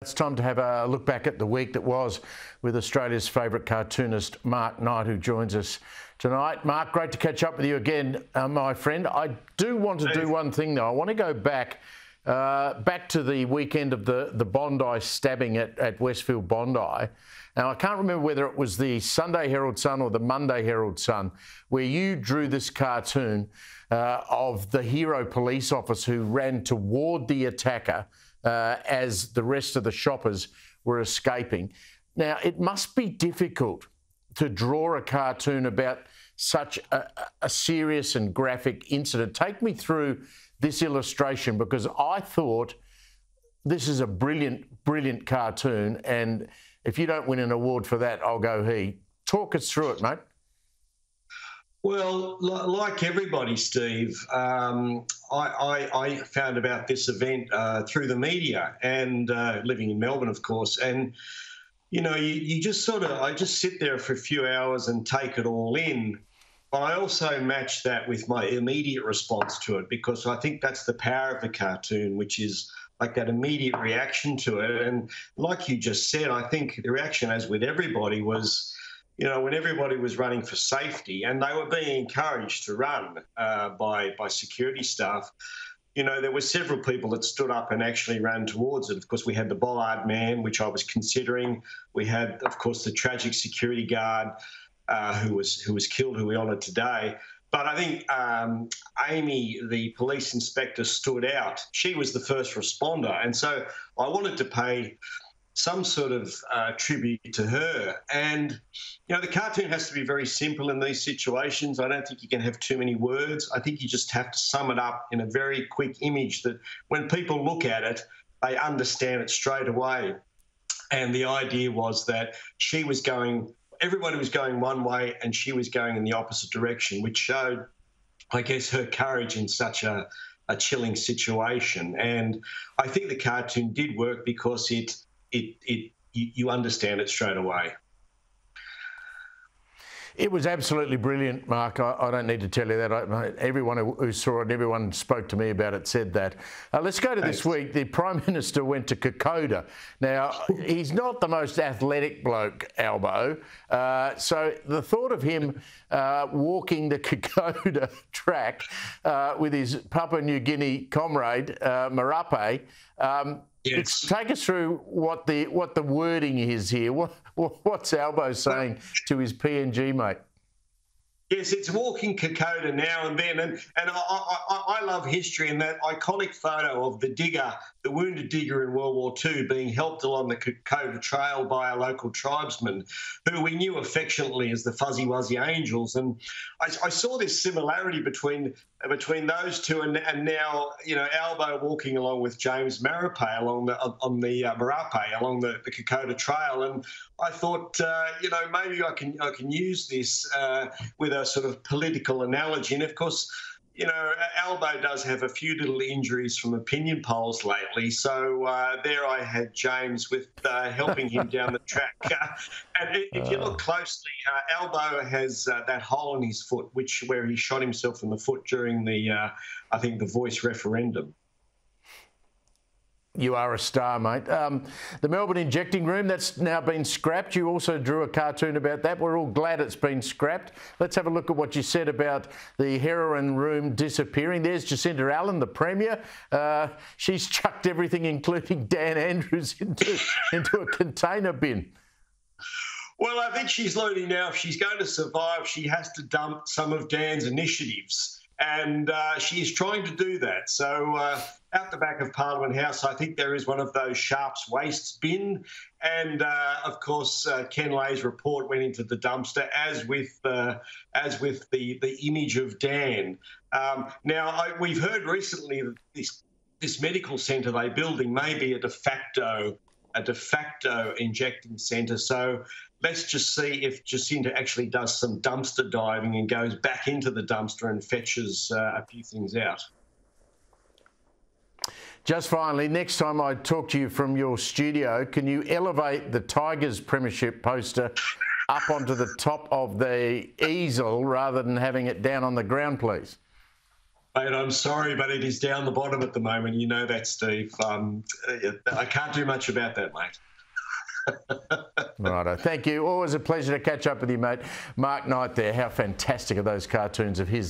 It's time to have a look back at the week that was with Australia's favourite cartoonist, Mark Knight, who joins us tonight. Mark, great to catch up with you again, my friend. I do want to do one thing, though. I want to go back to the weekend of the Bondi stabbing at Westfield Bondi. Now, I can't remember whether it was the Sunday Herald Sun or the Monday Herald Sun, where you drew this cartoon of the hero police officer who ran toward the attacker as the rest of the shoppers were escaping. Now, it must be difficult to draw a cartoon about such a serious and graphic incident. Take me through this illustration, because I thought this is a brilliant, brilliant cartoon, and if you don't win an award for that, I'll go he. Talk us through it, mate. Well, like everybody, Steve, I found about this event through the media and living in Melbourne, of course. And, you know, you just I just sit there for a few hours and take it all in. But I also match that with my immediate response to it, because I think that's the power of the cartoon, which is like that immediate reaction to it. And like you just said, I think the reaction, as with everybody, was, you know, when everybody was running for safety and they were being encouraged to run by security staff, you know, there were several people that stood up and actually ran towards it. Of course, we had the Bollard man, which I was considering. We had, of course, the tragic security guard who was killed, who we honoured today. But I think Amy, the police inspector, stood out. She was the first responder. And so I wanted to pay some sort of tribute to her. And, you know, the cartoon has to be very simple in these situations. I don't think you can have too many words. I think you just have to sum it up in a very quick image that when people look at it, they understand it straight away. And the idea was that everybody was going one way and she was going in the opposite direction, which showed, I guess, her courage in such a chilling situation. And I think the cartoon did work because you understand it straight away. It was absolutely brilliant, Mark. I don't need to tell you that. Everyone who saw it, everyone spoke to me about it, said that. Let's go to this week. The Prime Minister went to Kokoda. Now, he's not the most athletic bloke, Albo. So the thought of him walking the Kokoda track with his Papua New Guinea comrade, Marape, yes. Take us through what the wording is here. What's Albo saying to his PNG mate? Yes, it's walking Kokoda now and then, and I love history, and that iconic photo of the digger, the wounded digger in World War II, being helped along the Kokoda Trail by a local tribesman who we knew affectionately as the Fuzzy Wuzzy Angels. And I saw this similarity between those two, and now, you know, Albo walking along with James Marape along the Kokoda Trail, and I thought, you know, maybe I can use this with a sort of political analogy. And of course, you know, Albo does have a few little injuries from opinion polls lately. So there I had James with helping him down the track. And if you look closely, Albo has that hole in his foot, where he shot himself in the foot during the, I think, the Voice referendum. You are a star, mate. The Melbourne injecting room, that's now been scrapped. You also drew a cartoon about that. We're all glad it's been scrapped. Let's have a look at what you said about the heroin room disappearing. There's Jacinta Allan, the Premier. She's chucked everything, including Dan Andrews, into a container bin. Well, I think she's learning now if she's going to survive, she has to dump some of Dan's initiatives. And she is trying to do that. So out the back of Parliament House, I think there is one of those Sharps wastes bin. And, of course, Ken Lay's report went into the dumpster, as with the image of Dan. Now, we've heard recently that this medical centre they're building may be a de facto injecting centre. So let's just see if Jacinta actually does some dumpster diving and goes back into the dumpster and fetches a few things out. Just finally, next time I talk to you from your studio, can you elevate the Tigers premiership poster up onto the top of the easel rather than having it down on the ground, please? Mate, I'm sorry, but it is down the bottom at the moment. You know that, Steve. I can't do much about that, mate. Righto. Thank you. Always a pleasure to catch up with you, mate. Mark Knight there. How fantastic are those cartoons of his?